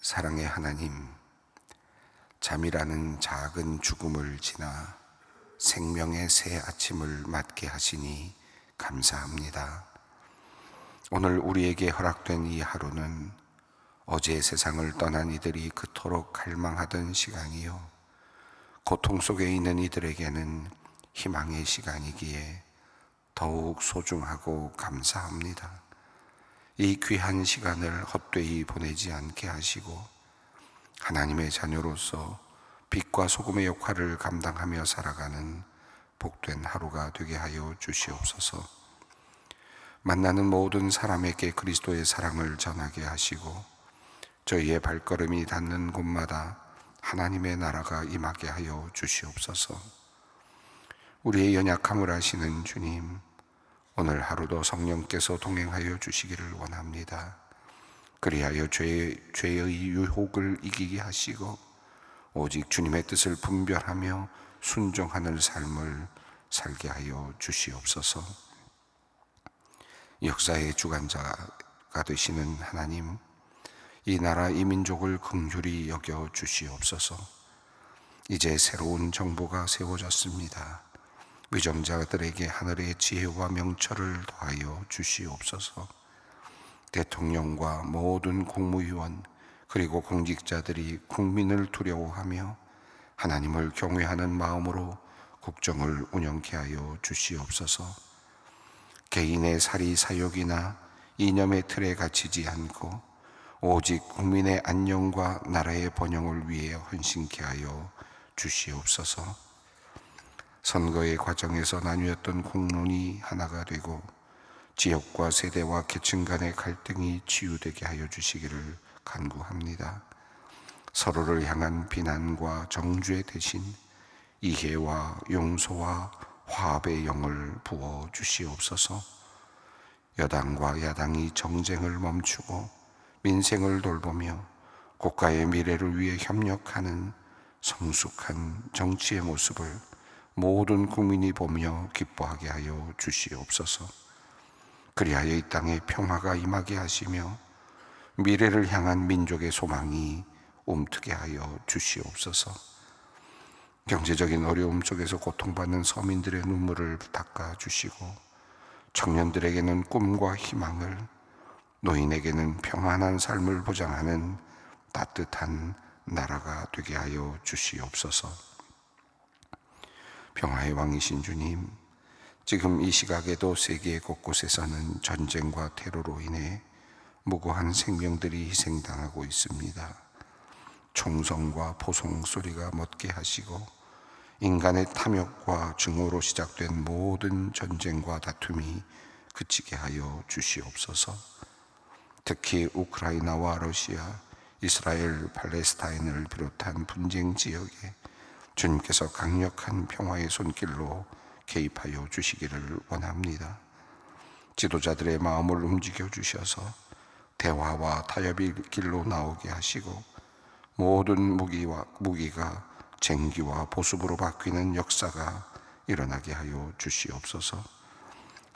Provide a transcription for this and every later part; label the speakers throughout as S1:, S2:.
S1: 사랑의 하나님, 잠이라는 작은 죽음을 지나 생명의 새 아침을 맞게 하시니 감사합니다. 오늘 우리에게 허락된 이 하루는 어제 세상을 떠난 이들이 그토록 갈망하던 시간이요, 고통 속에 있는 이들에게는 희망의 시간이기에 더욱 소중하고 감사합니다. 이 귀한 시간을 헛되이 보내지 않게 하시고 하나님의 자녀로서 빛과 소금의 역할을 감당하며 살아가는 복된 하루가 되게 하여 주시옵소서. 만나는 모든 사람에게 그리스도의 사랑을 전하게 하시고 저희의 발걸음이 닿는 곳마다 하나님의 나라가 임하게 하여 주시옵소서. 우리의 연약함을 아시는 주님, 오늘 하루도 성령께서 동행하여 주시기를 원합니다. 그리하여 죄의 유혹을 이기게 하시고 오직 주님의 뜻을 분별하며 순종하는 삶을 살게 하여 주시옵소서. 역사의 주관자가 되시는 하나님, 이 나라 이 민족을 긍휼히 여겨 주시옵소서. 이제 새로운 정부가 세워졌습니다. 위정자들에게 하늘의 지혜와 명철을 더하여 주시옵소서. 대통령과 모든 국무위원 그리고 공직자들이 국민을 두려워하며 하나님을 경외하는 마음으로 국정을 운영케 하여 주시옵소서. 개인의 사리 사욕이나 이념의 틀에 갇히지 않고 오직 국민의 안녕과 나라의 번영을 위해 헌신케 하여 주시옵소서. 선거의 과정에서 나뉘었던 공론이 하나가 되고 지역과 세대와 계층 간의 갈등이 치유되게 하여 주시기를 간구합니다. 서로를 향한 비난과 정죄 대신 이해와 용서와 화합의 영을 부어 주시옵소서. 여당과 야당이 정쟁을 멈추고 민생을 돌보며 국가의 미래를 위해 협력하는 성숙한 정치의 모습을 모든 국민이 보며 기뻐하게 하여 주시옵소서. 그리하여 이 땅에 평화가 임하게 하시며 미래를 향한 민족의 소망이 움트게 하여 주시옵소서. 경제적인 어려움 속에서 고통받는 서민들의 눈물을 닦아주시고 청년들에게는 꿈과 희망을, 노인에게는 평안한 삶을 보장하는 따뜻한 나라가 되게 하여 주시옵소서. 평화의 왕이신 주님, 지금 이 시각에도 세계 곳곳에서는 전쟁과 테러로 인해 무고한 생명들이 희생당하고 있습니다. 총성과 포성 소리가 멎게 하시고 인간의 탐욕과 증오로 시작된 모든 전쟁과 다툼이 그치게 하여 주시옵소서. 특히 우크라이나와 러시아, 이스라엘, 팔레스타인을 비롯한 분쟁 지역에 주님께서 강력한 평화의 손길로 개입하여 주시기를 원합니다. 지도자들의 마음을 움직여 주셔서 대화와 타협의 길로 나오게 하시고 모든 무기가 쟁기와 보습으로 바뀌는 역사가 일어나게 하여 주시옵소서.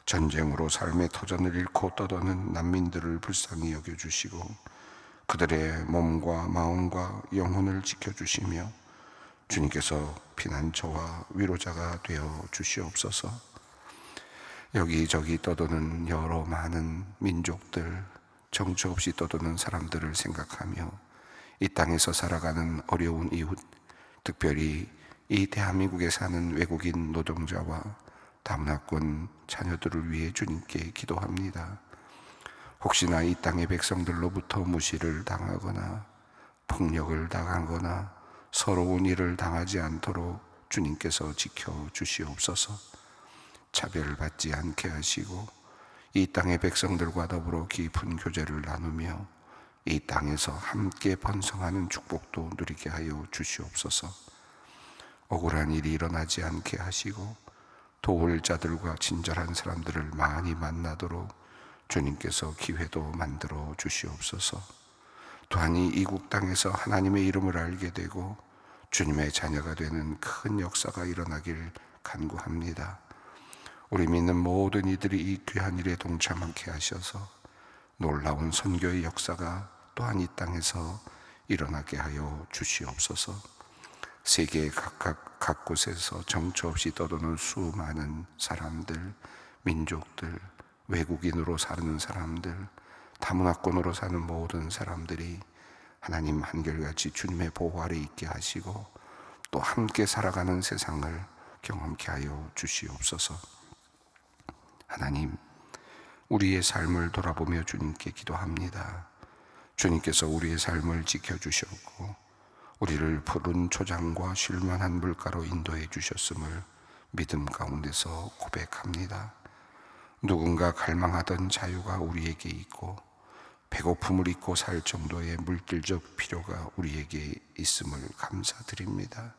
S1: 전쟁으로 삶의 터전을 잃고 떠도는 난민들을 불쌍히 여겨주시고 그들의 몸과 마음과 영혼을 지켜주시며 주님께서 피난처와 위로자가 되어 주시옵소서. 여기저기 떠도는 여러 많은 민족들, 정처 없이 떠도는 사람들을 생각하며 이 땅에서 살아가는 어려운 이웃, 특별히 이 대한민국에 사는 외국인 노동자와 다문화권 자녀들을 위해 주님께 기도합니다. 혹시나 이 땅의 백성들로부터 무시를 당하거나 폭력을 당하거나 서러운 일을 당하지 않도록 주님께서 지켜주시옵소서. 차별받지 않게 하시고 이 땅의 백성들과 더불어 깊은 교제를 나누며 이 땅에서 함께 번성하는 축복도 누리게 하여 주시옵소서. 억울한 일이 일어나지 않게 하시고 도울 자들과 친절한 사람들을 많이 만나도록 주님께서 기회도 만들어 주시옵소서. 또한 이 이국 땅에서 하나님의 이름을 알게 되고 주님의 자녀가 되는 큰 역사가 일어나길 간구합니다. 우리 믿는 모든 이들이 이 귀한 일에 동참하게 하셔서 놀라운 선교의 역사가 또한 이 땅에서 일어나게 하여 주시옵소서. 세계 각 곳에서 정처 없이 떠도는 수많은 사람들, 민족들, 외국인으로 사는 사람들, 다문화권으로 사는 모든 사람들이 하나님 한결같이 주님의 보호 아래 있게 하시고 또 함께 살아가는 세상을 경험케 하여 주시옵소서. 하나님, 우리의 삶을 돌아보며 주님께 기도합니다. 주님께서 우리의 삶을 지켜주셨고 우리를 푸른 초장과 쉴만한 물가로 인도해 주셨음을 믿음 가운데서 고백합니다. 누군가 갈망하던 자유가 우리에게 있고 배고픔을 잊고 살 정도의 물질적 필요가 우리에게 있음을 감사드립니다.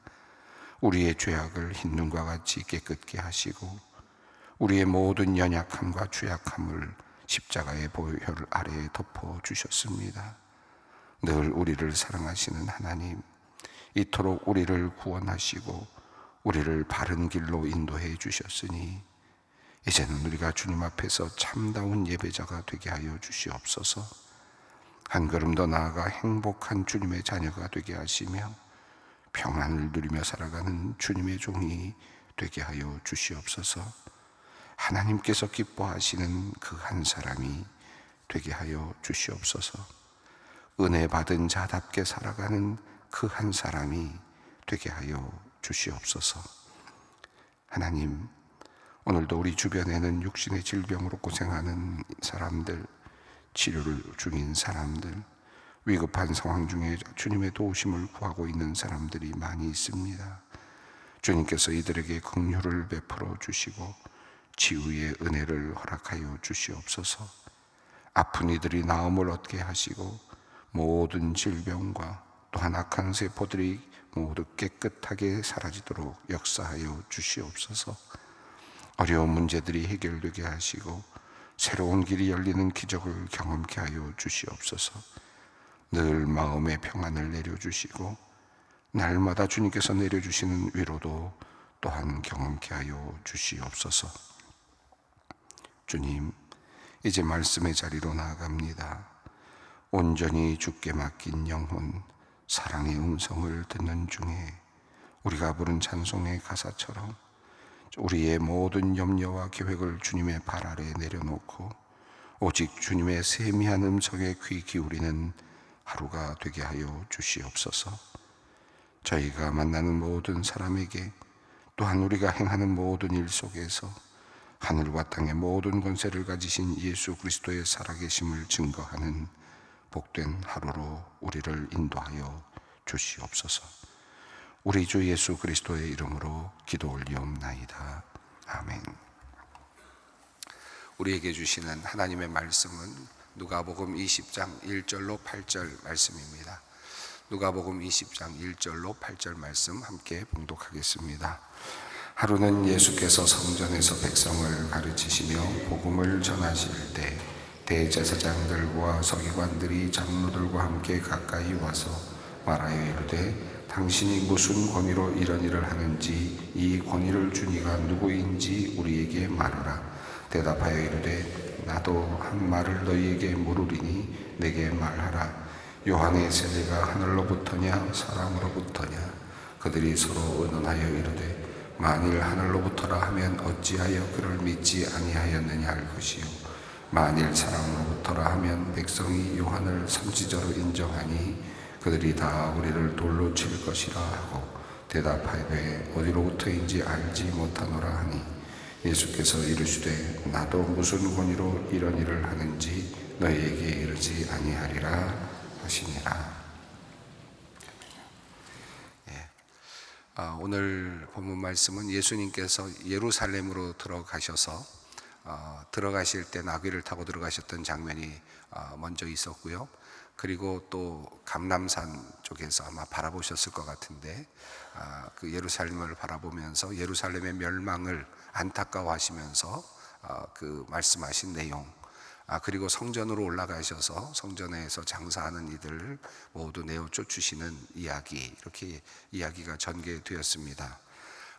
S1: 우리의 죄악을 흰눈과 같이 깨끗게 하시고 우리의 모든 연약함과 취약함을 십자가의 보혈 아래에 덮어주셨습니다. 늘 우리를 사랑하시는 하나님, 이토록 우리를 구원하시고 우리를 바른 길로 인도해 주셨으니 이제는 우리가 주님 앞에서 참다운 예배자가 되게 하여 주시옵소서. 한 걸음 더 나아가 행복한 주님의 자녀가 되게 하시며 평안을 누리며 살아가는 주님의 종이 되게 하여 주시옵소서. 하나님께서 기뻐하시는 그 한 사람이 되게 하여 주시옵소서. 은혜 받은 자답게 살아가는 그 한 사람이 되게 하여 주시옵소서. 하나님, 오늘도 우리 주변에는 육신의 질병으로 고생하는 사람들, 치료를 중인 사람들, 위급한 상황 중에 주님의 도우심을 구하고 있는 사람들이 많이 있습니다. 주님께서 이들에게 긍휼을 베풀어 주시고 치유의 은혜를 허락하여 주시옵소서. 아픈 이들이 나음을 얻게 하시고 모든 질병과 또한 악한 세포들이 모두 깨끗하게 사라지도록 역사하여 주시옵소서. 어려운 문제들이 해결되게 하시고 새로운 길이 열리는 기적을 경험케 하여 주시옵소서. 늘 마음의 평안을 내려주시고 날마다 주님께서 내려주시는 위로도 또한 경험케 하여 주시옵소서. 주님, 이제 말씀의 자리로 나아갑니다. 온전히 주께 맡긴 영혼, 사랑의 음성을 듣는 중에 우리가 부른 찬송의 가사처럼 우리의 모든 염려와 계획을 주님의 발 아래 내려놓고 오직 주님의 세미한 음성에 귀 기울이는 하루가 되게 하여 주시옵소서. 저희가 만나는 모든 사람에게 또한 우리가 행하는 모든 일 속에서 하늘과 땅의 모든 권세를 가지신 예수 그리스도의 살아계심을 증거하는 복된 하루로 우리를 인도하여 주시옵소서. 우리 주 예수 그리스도의 이름으로 기도 올리옵나이다. 아멘. 우리에게 주시는 하나님의 말씀은 누가복음 20장 1절로 8절 말씀입니다. 누가복음 20장 1절로 8절 말씀 함께 봉독하겠습니다. 하루는 예수께서 성전에서 백성을 가르치시며 복음을 전하실 때 대제사장들과 서기관들이 장로들과 함께 가까이 와서 말하여 이르되 당신이 무슨 권위로 이런 일을 하는지 이 권위를 준 이가 누구인지 우리에게 말하라. 대답하여 이르되 나도 한 말을 너희에게 물으리니 내게 말하라. 요한의 세례가 하늘로부터냐 사람으로부터냐? 그들이 서로 의논하여 이르되 만일 하늘로부터라 하면 어찌하여 그를 믿지 아니하였느냐 할 것이요 만일 사람으로부터라 하면 백성이 요한을 선지자로 인정하니 그들이 다 우리를 돌로 칠 것이라 하고 대답하되 어디로부터인지 알지 못하노라 하니 예수께서 이르시되 나도 무슨 권위로 이런 일을 하는지 너희에게 이르지 아니하리라 하시니라. 오늘 본문 말씀은 예수님께서 예루살렘으로 들어가셔서 들어가실 때 나귀를 타고 들어가셨던 장면이 먼저 있었고요. 그리고 또 감람산 쪽에서 아마 바라보셨을 것 같은데 그 예루살렘을 바라보면서 예루살렘의 멸망을 안타까워하시면서 그 말씀하신 내용, 그리고 성전으로 올라가셔서 성전에서 장사하는 이들을 모두 내어 쫓으시는 이야기, 이렇게 이야기가 전개되었습니다.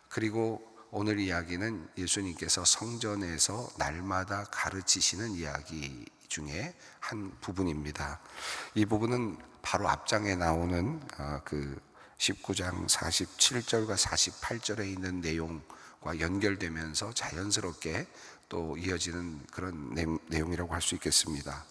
S1: 그리고 오늘 이야기는 예수님께서 성전에서 날마다 가르치시는 이야기 중에 한 부분입니다. 이 부분은 바로 앞장에 나오는 그 19장 47절과 48절에 있는 내용과 연결되면서 자연스럽게 또 이어지는 그런 내용이라고 할 수 있겠습니다.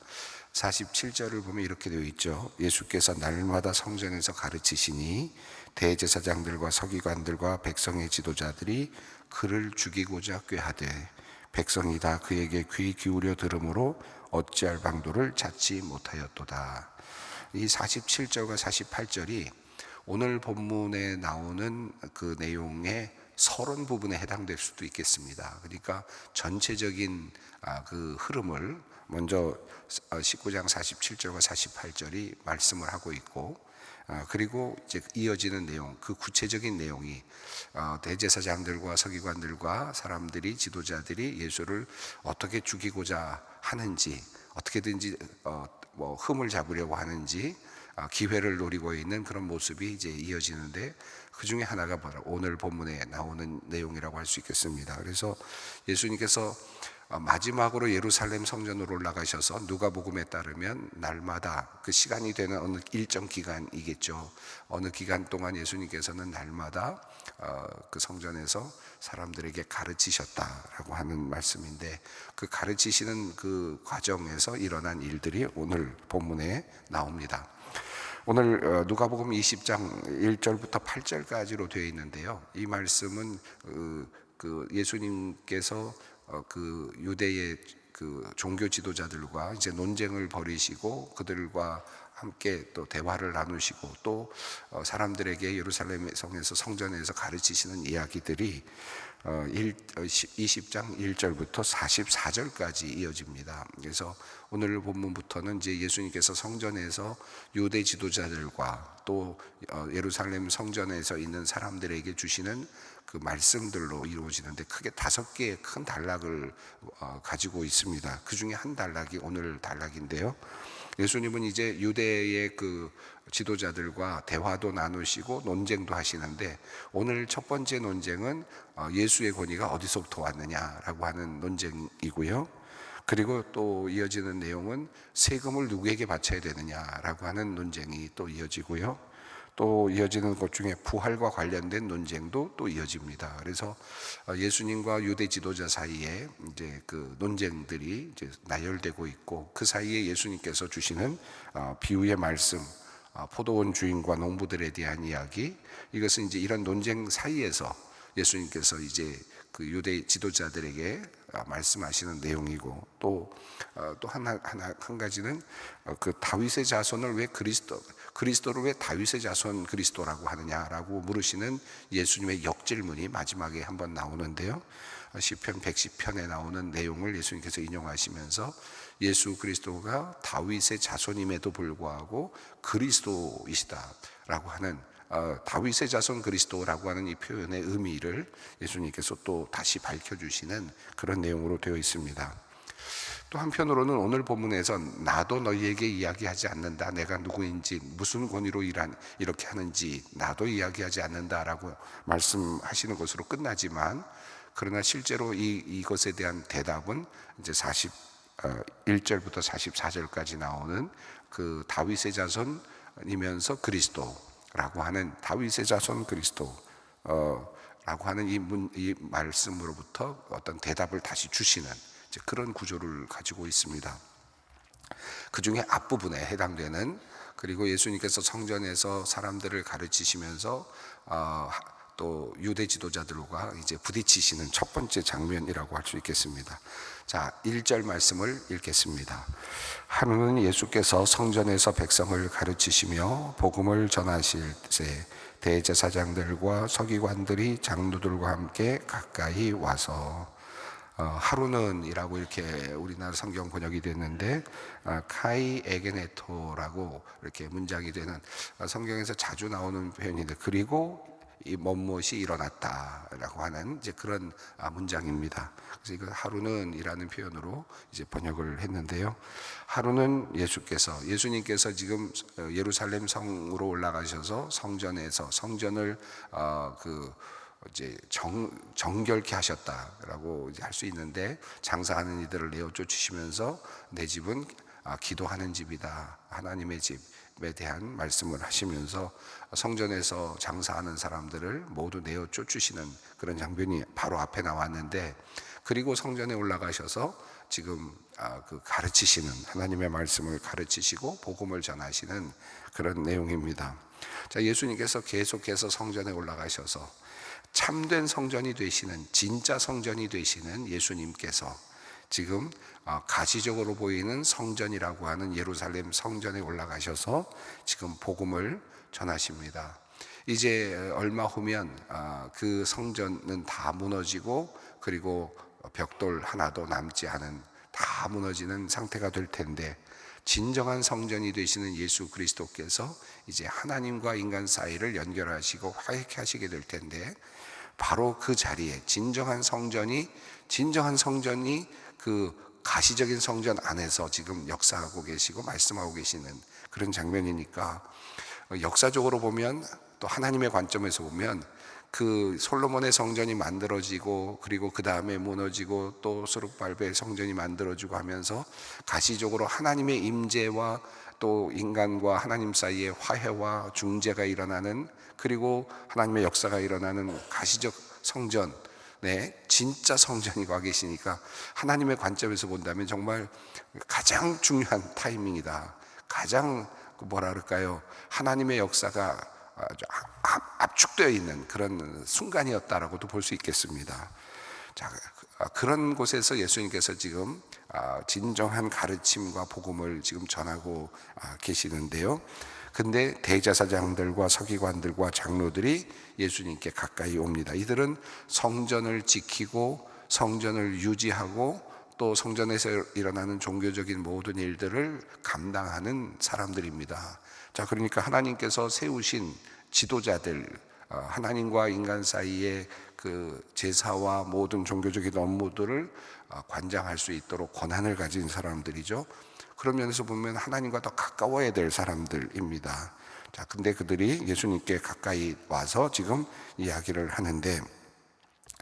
S1: 47절을 보면 이렇게 되어 있죠. 예수께서 날마다 성전에서 가르치시니 대제사장들과 서기관들과 백성의 지도자들이 그를 죽이고자 꾀하되 백성이 다 그에게 귀 기울여 들으므로 어찌할 방도를 찾지 못하였도다. 이 47절과 48절이 오늘 본문에 나오는 그 내용의 서론 부분에 해당될 수도 있겠습니다. 그러니까 전체적인 그 흐름을 먼저 19장 47절과 48절이 말씀을 하고 있고, 그리고 이제 이어지는 내용, 그 구체적인 내용이 대제사장들과 서기관들과 사람들이, 지도자들이 예수를 어떻게 죽이고자 하는지, 어떻게든지 뭐 흠을 잡으려고 하는지, 기회를 노리고 있는 그런 모습이 이제 이어지는데, 그 중에 하나가 바로 오늘 본문에 나오는 내용이라고 할 수 있겠습니다. 그래서 예수님께서 마지막으로 예루살렘 성전으로 올라가셔서 누가복음에 따르면 날마다 그 시간이 되는 어느 일정 기간이겠죠. 어느 기간 동안 예수님께서는 날마다 그 성전에서 사람들에게 가르치셨다라고 하는 말씀인데, 그 가르치시는 그 과정에서 일어난 일들이 오늘 본문에 나옵니다. 오늘 누가복음 20장 1절부터 8절까지로 되어 있는데요. 이 말씀은 그 예수님께서 그 유대의 그 종교 지도자들과 이제 논쟁을 벌이시고 그들과 함께 또 대화를 나누시고 또 사람들에게 예루살렘 성에서 성전에서 가르치시는 이야기들이 20장 1절부터 44절까지 이어집니다. 그래서 오늘 본문부터는 이제 예수님께서 성전에서 유대 지도자들과 또 예루살렘 성전에서 있는 사람들에게 주시는 그 말씀들로 이루어지는데, 크게 5개의 큰 단락을 가지고 있습니다. 그 중에 한 단락이 오늘 단락인데요. 예수님은 이제 유대의 그 지도자들과 대화도 나누시고 논쟁도 하시는데, 오늘 첫 번째 논쟁은 예수의 권위가 어디서부터 왔느냐라고 하는 논쟁이고요. 그리고 또 이어지는 내용은 세금을 누구에게 바쳐야 되느냐라고 하는 논쟁이 또 이어지고요. 또 이어지는 것 중에 부활과 관련된 논쟁도 또 이어집니다. 그래서 예수님과 유대 지도자 사이에 이제 그 논쟁들이 이제 나열되고 있고, 그 사이에 예수님께서 주시는 비유의 말씀, 포도원 주인과 농부들에 대한 이야기, 이것은 이제 이런 논쟁 사이에서 예수님께서 이제 그 유대 지도자들에게 말씀하시는 내용이고, 또 한 가지는 그 다윗의 자손을 왜 그리스도를 왜 다윗의 자손 그리스도라고 하느냐라고 물으시는 예수님의 역질문이 마지막에 한번 나오는데요. 시편 110편에 나오는 내용을 예수님께서 인용하시면서 예수 그리스도가 다윗의 자손임에도 불구하고 그리스도이시다라고 하는 다윗의 자손 그리스도라고 하는 이 표현의 의미를 예수님께서 또 다시 밝혀주시는 그런 내용으로 되어 있습니다. 또 한편으로는 오늘 본문에서 나도 너희에게 이야기하지 않는다, 내가 누구인지 무슨 권위로 이렇게 하는지 나도 이야기하지 않는다라고 말씀하시는 것으로 끝나지만, 그러나 실제로 이것에 대한 대답은 이제 41절부터 44절까지 나오는 그 다윗의 자손이면서 그리스도라고 하는 다윗의 자손 그리스도 라고 하는 이 말씀으로부터 어떤 대답을 다시 주시는 그런 구조를 가지고 있습니다. 그 중에 앞부분에 해당되는, 그리고 예수님께서 성전에서 사람들을 가르치시면서 또 유대 지도자들과 이제 부딪히시는 첫 번째 장면이라고 할 수 있겠습니다. 자, 1절 말씀을 읽겠습니다. 하루는 예수께서 성전에서 백성을 가르치시며 복음을 전하실 때 대제사장들과 서기관들이 장로들과 함께 가까이 와서, 하루는 이라고 이렇게 우리나라 성경 번역이 됐는데, 카이 에게네토라고 이렇게 문장이 되는 성경에서 자주 나오는 표현인데, 그리고 이 무엇이 일어났다라고 하는 이제 그런 문장입니다. 그래서 이거 하루는 이라는 표현으로 이제 번역을 했는데요. 하루는 예수님께서 지금 예루살렘 성으로 올라가셔서 성전을 이제 정결케 하셨다라고 할 수 있는데, 장사하는 이들을 내어 쫓으시면서 내 집은 기도하는 집이다, 하나님의 집, 대한 말씀을 하시면서 성전에서 장사하는 사람들을 모두 내어 쫓으시는 그런 장면이 바로 앞에 나왔는데, 그리고 성전에 올라가셔서 지금 가르치시는, 하나님의 말씀을 가르치시고 복음을 전하시는 그런 내용입니다. 자, 예수님께서 계속해서 성전에 올라가셔서 참된 성전이 되시는, 진짜 성전이 되시는 예수님께서 지금 가시적으로 보이는 성전이라고 하는 예루살렘 성전에 올라가셔서 지금 복음을 전하십니다. 이제 얼마 후면 그 성전은 다 무너지고, 그리고 벽돌 하나도 남지 않은, 다 무너지는 상태가 될 텐데, 진정한 성전이 되시는 예수 그리스도께서 이제 하나님과 인간 사이를 연결하시고 화해케 하시게 될 텐데, 바로 그 자리에 진정한 성전이 그 가시적인 성전 안에서 지금 역사하고 계시고 말씀하고 계시는 그런 장면이니까, 역사적으로 보면, 또 하나님의 관점에서 보면 그 솔로몬의 성전이 만들어지고, 그리고 그 다음에 무너지고, 또 스룹발벨 성전이 만들어지고 하면서 가시적으로 하나님의 임재와 또 인간과 하나님 사이의 화해와 중재가 일어나는, 그리고 하나님의 역사가 일어나는 가시적 성전, 진짜 성전이 와 계시니까 하나님의 관점에서 본다면 정말 가장 중요한 타이밍이다. 가장 하나님의 역사가 아주 압축되어 있는 그런 순간이었다라고도 볼 수 있겠습니다. 자, 그런 곳에서 예수님께서 지금 진정한 가르침과 복음을 지금 전하고 계시는데요. 근데 대제사장들과 서기관들과 장로들이 예수님께 가까이 옵니다. 이들은 성전을 지키고 성전을 유지하고 또 성전에서 일어나는 종교적인 모든 일들을 감당하는 사람들입니다. 자, 그러니까 하나님께서 세우신 지도자들, 하나님과 인간 사이의 그 제사와 모든 종교적인 업무들을 관장할 수 있도록 권한을 가진 사람들이죠. 그런 면에서 보면 하나님과 더 가까워야 될 사람들입니다. 자, 근데 그들이 예수님께 가까이 와서 지금 이야기를 하는데,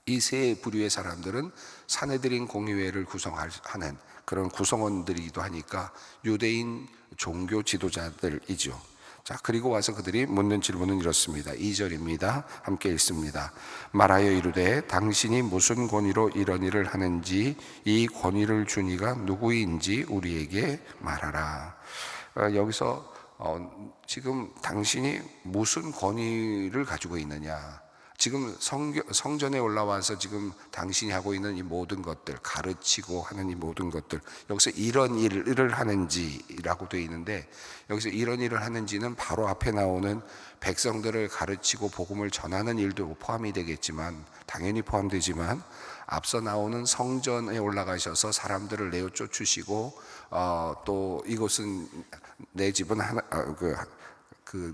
S1: 이 세 부류의 사람들은 사내들인 공의회를 구성하는 그런 구성원들이기도 하니까 유대인 종교 지도자들이죠. 자, 그리고 와서 그들이 묻는 질문은 이렇습니다. 2절입니다. 함께 읽습니다. 말하여 이르되 당신이 무슨 권위로 이런 일을 하는지, 이 권위를 준 이가 누구인지 우리에게 말하라. 여기서 지금 당신이 무슨 권위를 가지고 있느냐, 지금 성전에 올라와서 지금 당신이 하고 있는 이 모든 것들, 가르치고 하는 이 모든 것들, 여기서 이런 일을 하는지라고 되어 있는데, 여기서 이런 일을 하는지는 바로 앞에 나오는 백성들을 가르치고 복음을 전하는 일도 포함이 되겠지만, 당연히 포함되지만, 앞서 나오는 성전에 올라가셔서 사람들을 내어 쫓으시고, 또 이곳은 내 집은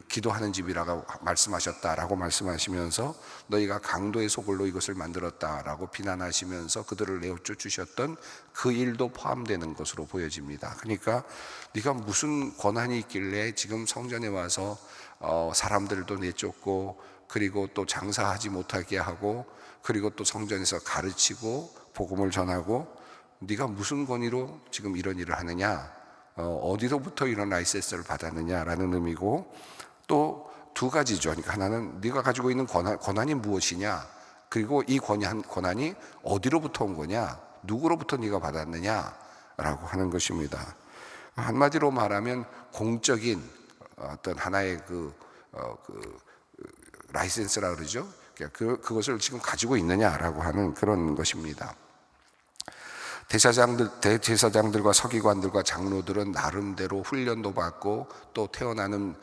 S1: 기도하는 집이라고 말씀하셨다라고 말씀하시면서, 너희가 강도의 소굴로 이것을 만들었다라고 비난하시면서 그들을 내어 쫓으셨던 그 일도 포함되는 것으로 보여집니다. 그러니까 네가 무슨 권한이 있길래 지금 성전에 와서 사람들도 내쫓고, 그리고 또 장사하지 못하게 하고, 그리고 또 성전에서 가르치고 복음을 전하고, 네가 무슨 권위로 지금 이런 일을 하느냐, 어디서부터 이런 라이센스를 받았느냐라는 의미고, 또 두 가지죠. 그러니까 하나는 네가 가지고 있는 권한이 무엇이냐, 그리고 이 권한이 어디로부터 온 거냐, 누구로부터 네가 받았느냐라고 하는 것입니다. 한마디로 말하면 공적인 어떤 하나의 라이센스라 그러죠. 그것을 지금 가지고 있느냐라고 하는 그런 것입니다. 대제사장들과 서기관들과 장로들은 나름대로 훈련도 받고, 또 태어난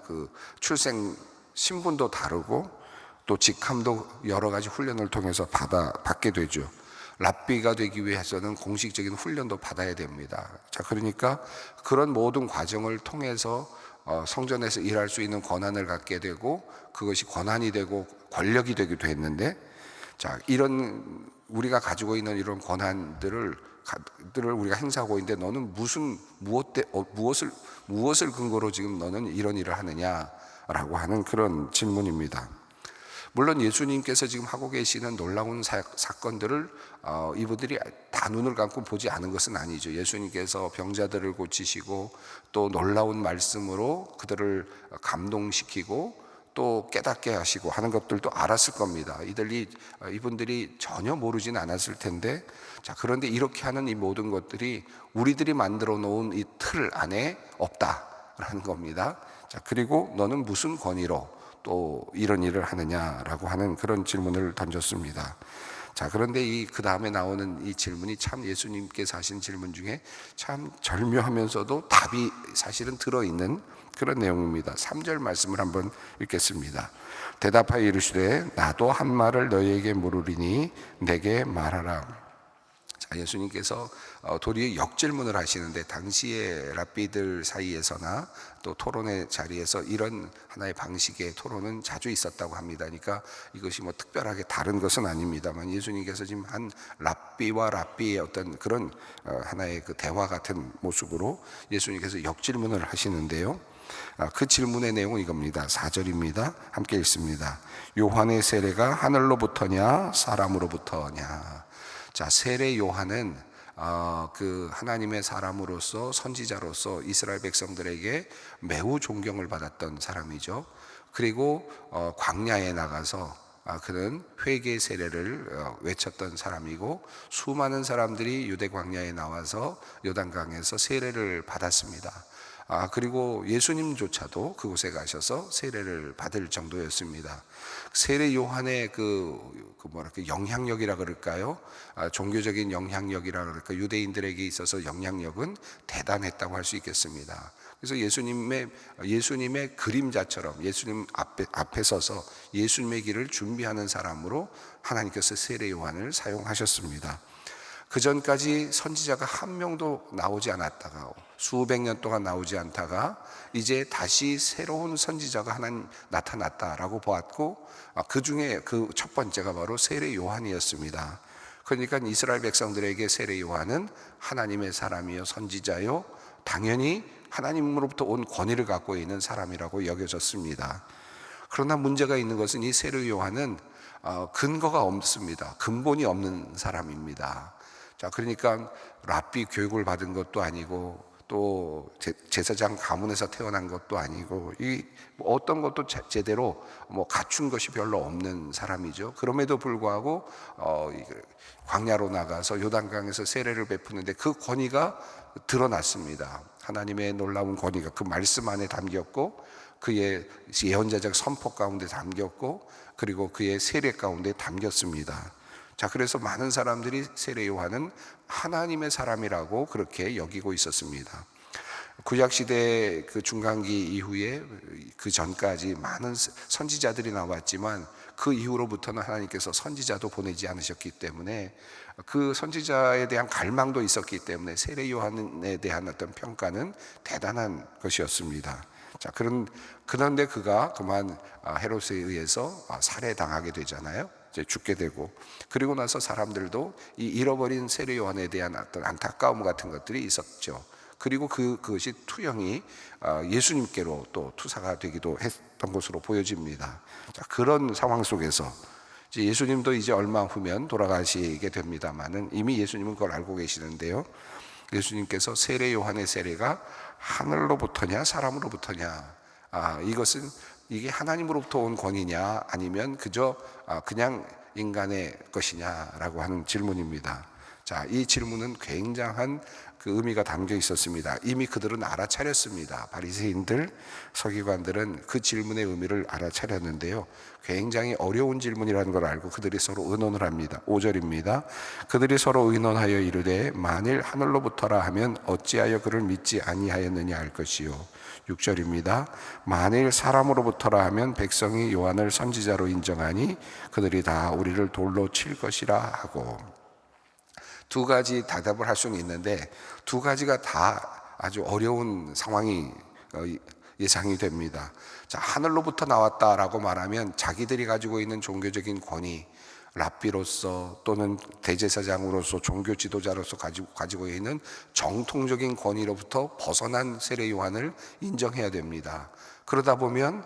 S1: 그 출생 신분도 다르고, 또 직함도 여러 가지 훈련을 통해서 받게 되죠. 랍비가 되기 위해서는 공식적인 훈련도 받아야 됩니다. 자, 그러니까 그런 모든 과정을 통해서 성전에서 일할 수 있는 권한을 갖게 되고, 그것이 권한이 되고 권력이 되기도 했는데, 자, 이런 우리가 가지고 있는 이런 권한들을 우리가 행사하고 있는데, 너는 무엇을 근거로 지금 너는 이런 일을 하느냐라고 하는 그런 질문입니다. 물론 예수님께서 지금 하고 계시는 놀라운 사건들을 이분들이 다 다 눈을 감고 보지 않은 것은 아니죠. 예수님께서 병자들을 고치시고 또 놀라운 말씀으로 그들을 감동시키고 또 깨닫게 하시고 하는 것들도 알았을 겁니다. 이분들이 전혀 모르진 않았을 텐데, 자, 그런데 이렇게 하는 이 모든 것들이 우리들이 만들어 놓은 이 틀 안에 없다라는 겁니다. 자, 그리고 너는 무슨 권위로 또 이런 일을 하느냐라고 하는 그런 질문을 던졌습니다. 자, 그런데 그 다음에 나오는 이 질문이 참 예수님께서 하신 질문 중에 참 절묘하면서도 답이 사실은 들어있는 그런 내용입니다. 3절 말씀을 한번 읽겠습니다. 대답하여 이르시되 나도 한 말을 너희에게 물으리니 내게 말하라. 자, 예수님께서 도리어 역질문을 하시는데, 당시의 랍비들 사이에서나 또 토론의 자리에서 이런 하나의 방식의 토론은 자주 있었다고 합니다. 그러니까 이것이 뭐 특별하게 다른 것은 아닙니다만, 예수님께서 지금 한 랍비와 랍비의 어떤 그런 하나의 그 대화 같은 모습으로 예수님께서 역질문을 하시는데요. 그 질문의 내용은 이겁니다. 4절입니다. 함께 읽습니다. 요한의 세례가 하늘로부터냐 사람으로부터냐. 자, 세례 요한은 그 하나님의 사람으로서 선지자로서 이스라엘 백성들에게 매우 존경을 받았던 사람이죠. 그리고 광야에 나가서 그는 회개 세례를 외쳤던 사람이고, 수많은 사람들이 유대 광야에 나와서 요단강에서 세례를 받았습니다. 그리고 예수님조차도 그곳에 가셔서 세례를 받을 정도였습니다. 세례 요한의 영향력이라 그럴까요? 종교적인 영향력이라 그럴까요? 유대인들에게 있어서 영향력은 대단했다고 할 수 있겠습니다. 그래서 예수님의 그림자처럼 예수님 앞에 서서 예수님의 길을 준비하는 사람으로 하나님께서 세례 요한을 사용하셨습니다. 그 전까지 선지자가 한 명도 나오지 않았다가, 수백 년 동안 나오지 않다가 이제 다시 새로운 선지자가 하나 나타났다라고 보았고, 그 중에 그 첫 번째가 바로 세례 요한이었습니다. 그러니까 이스라엘 백성들에게 세례 요한은 하나님의 사람이요 선지자요, 당연히 하나님으로부터 온 권위를 갖고 있는 사람이라고 여겨졌습니다. 그러나 문제가 있는 것은 이 세례 요한은 근거가 없습니다. 근본이 없는 사람입니다. 자, 그러니까 랍비 교육을 받은 것도 아니고, 또 제사장 가문에서 태어난 것도 아니고, 어떤 것도 제대로 갖춘 것이 별로 없는 사람이죠. 그럼에도 불구하고 광야로 나가서 요단강에서 세례를 베푸는데 그 권위가 드러났습니다. 하나님의 놀라운 권위가 그 말씀 안에 담겼고, 그의 예언자적 선포 가운데 담겼고, 그리고 그의 세례 가운데 담겼습니다. 자, 그래서 많은 사람들이 세례 요한은 하나님의 사람이라고 그렇게 여기고 있었습니다. 구약시대 그 중간기 이후에 그 전까지 많은 선지자들이 나왔지만, 그 이후로부터는 하나님께서 선지자도 보내지 않으셨기 때문에 그 선지자에 대한 갈망도 있었기 때문에 세례 요한에 대한 어떤 평가는 대단한 것이었습니다. 자, 그런데 그가 그만 헤롯에 의해서 살해당하게 되잖아요. 이제 죽게 되고, 그리고 나서 사람들도 이 잃어버린 세례 요한에 대한 어떤 안타까움 같은 것들이 있었죠. 그리고 그것이 투영이 예수님께로 또 투사가 되기도 했던 것으로 보여집니다. 자, 그런 상황 속에서 이제 예수님도 이제 얼마 후면 돌아가시게 됩니다만은 이미 예수님은 그걸 알고 계시는데요. 예수님께서 세례 요한의 세례가 하늘로부터냐 사람으로부터냐, 이게 하나님으로부터 온 권위냐 아니면 그냥 인간의 것이냐라고 하는 질문입니다. 자, 이 질문은 굉장한 그 의미가 담겨 있었습니다. 이미 그들은 알아차렸습니다. 바리새인들, 서기관들은 그 질문의 의미를 알아차렸는데요. 굉장히 어려운 질문이라는 걸 알고 그들이 서로 의논을 합니다. 5절입니다. 그들이 서로 의논하여 이르되 만일 하늘로부터라 하면 어찌하여 그를 믿지 아니하였느냐 할 것이요. 6절입니다. 만일 사람으로부터라 하면 백성이 요한을 선지자로 인정하니 그들이 다 우리를 돌로 칠 것이라 하고. 두 가지 대답을 할 수는 있는데 두 가지가 다 아주 어려운 상황이 예상이 됩니다. 자, 하늘로부터 나왔다라고 말하면 자기들이 가지고 있는 종교적인 권위, 랍비로서 또는 대제사장으로서 종교 지도자로서 가지고 있는 정통적인 권위로부터 벗어난 세례 요한을 인정해야 됩니다. 그러다 보면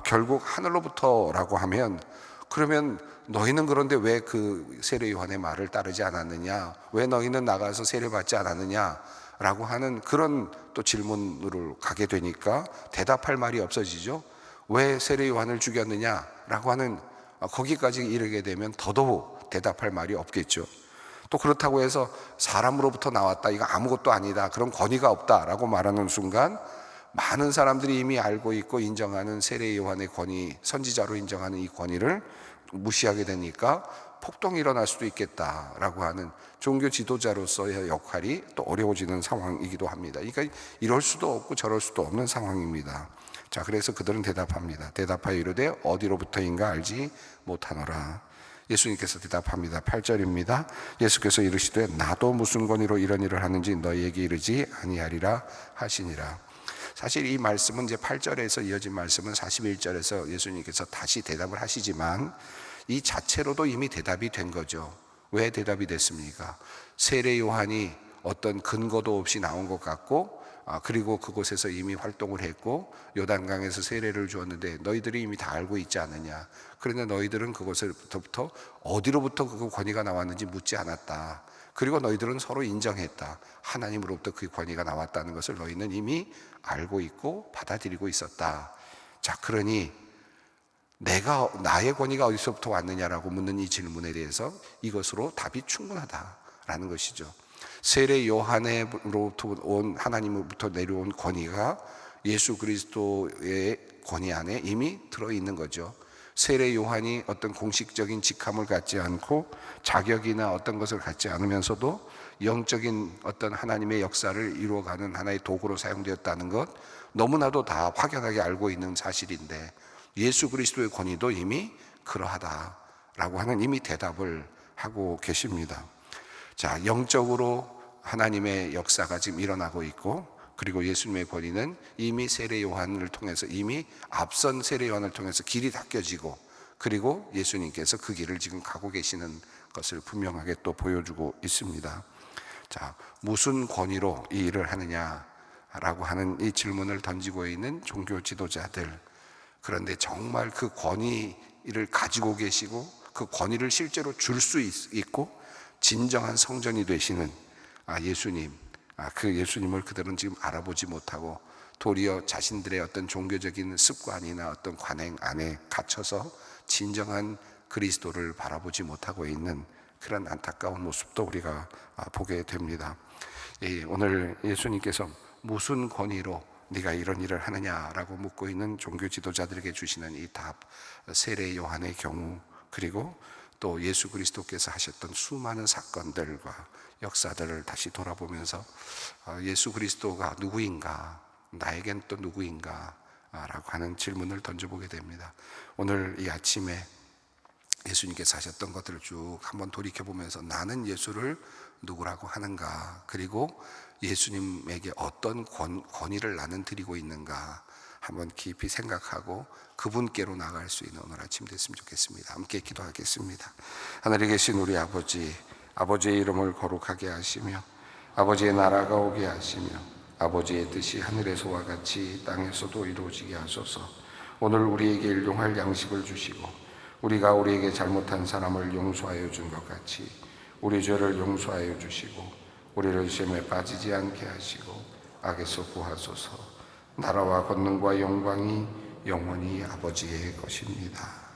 S1: 결국 하늘로부터라고 하면 그러면 너희는 그런데 왜 그 세례 요한의 말을 따르지 않았느냐? 왜 너희는 나가서 세례받지 않았느냐? 라고 하는 그런 또 질문으로 가게 되니까 대답할 말이 없어지죠. 왜 세례 요한을 죽였느냐? 라고 하는 거기까지 이르게 되면 더더욱 대답할 말이 없겠죠. 또 그렇다고 해서 사람으로부터 나왔다, 이거 아무것도 아니다, 그런 권위가 없다라고 말하는 순간 많은 사람들이 이미 알고 있고 인정하는 세례 요한의 권위, 선지자로 인정하는 이 권위를 무시하게 되니까 폭동이 일어날 수도 있겠다라고 하는 종교 지도자로서의 역할이 또 어려워지는 상황이기도 합니다. 그러니까 이럴 수도 없고 저럴 수도 없는 상황입니다. 자, 그래서 그들은 대답합니다. 대답하여 이르되 어디로부터인가 알지 못하노라. 예수님께서 대답합니다. 8절입니다. 예수께서 이르시되 나도 무슨 권위로 이런 일을 하는지 너희에게 이르지 아니하리라 하시니라. 사실 이 말씀은 이제 8절에서 이어진 말씀은 41절에서 예수님께서 다시 대답을 하시지만 이 자체로도 이미 대답이 된 거죠. 왜 대답이 됐습니까? 세례 요한이 어떤 근거도 없이 나온 것 같고, 그리고 그곳에서 이미 활동을 했고 요단강에서 세례를 주었는데 너희들이 이미 다 알고 있지 않느냐. 그런데 너희들은 그곳에서부터 어디로부터 그 권위가 나왔는지 묻지 않았다. 그리고 너희들은 서로 인정했다. 하나님으로부터 그 권위가 나왔다는 것을 너희는 이미 알고 있고 받아들이고 있었다. 자, 그러니 나의 권위가 어디서부터 왔느냐라고 묻는 이 질문에 대해서 이것으로 답이 충분하다라는 것이죠. 세례 요한으로부터 온, 하나님으로부터 내려온 권위가 예수 그리스도의 권위 안에 이미 들어있는 거죠. 세례 요한이 어떤 공식적인 직함을 갖지 않고 자격이나 어떤 것을 갖지 않으면서도 영적인 어떤 하나님의 역사를 이루어가는 하나의 도구로 사용되었다는 것, 너무나도 다 확연하게 알고 있는 사실인데 예수 그리스도의 권위도 이미 그러하다라고 하는 이미 대답을 하고 계십니다. 자, 영적으로 하나님의 역사가 지금 일어나고 있고, 그리고 예수님의 권위는 이미 세례 요한을 통해서, 이미 앞선 세례 요한을 통해서 길이 닦여지고, 그리고 예수님께서 그 길을 지금 가고 계시는 것을 분명하게 또 보여주고 있습니다. 자, 무슨 권위로 이 일을 하느냐라고 하는 이 질문을 던지고 있는 종교 지도자들, 그런데 정말 그 권위를 가지고 계시고 그 권위를 실제로 줄 수 있고 진정한 성전이 되시는 예수님, 그 예수님을 그들은 지금 알아보지 못하고 도리어 자신들의 어떤 종교적인 습관이나 어떤 관행 안에 갇혀서 진정한 그리스도를 바라보지 못하고 있는 그런 안타까운 모습도 우리가 보게 됩니다. 오늘 예수님께서 무슨 권위로 네가 이런 일을 하느냐라고 묻고 있는 종교 지도자들에게 주시는 이 답, 세례 요한의 경우, 그리고 또 예수 그리스도께서 하셨던 수많은 사건들과 역사들을 다시 돌아보면서 예수 그리스도가 누구인가, 나에겐 또 누구인가 라고 하는 질문을 던져보게 됩니다. 오늘 이 아침에 예수님께서 하셨던 것들을 쭉 한번 돌이켜보면서 나는 예수를 누구라고 하는가, 그리고 예수님에게 어떤 권위를 나는 드리고 있는가 한번 깊이 생각하고 그분께로 나갈 수 있는 오늘 아침 됐으면 좋겠습니다. 함께 기도하겠습니다. 하늘에 계신 우리 아버지, 아버지의 이름을 거룩하게 하시며 아버지의 나라가 오게 하시며 아버지의 뜻이 하늘에서와 같이 땅에서도 이루어지게 하소서. 오늘 우리에게 일용할 양식을 주시고 우리가 우리에게 잘못한 사람을 용서하여 준 것 같이 우리 죄를 용서하여 주시고 우리를 시험에 빠지지 않게 하시고 악에서 구하소서. 나라와 권능과 영광이 영원히 아버지의 것입니다.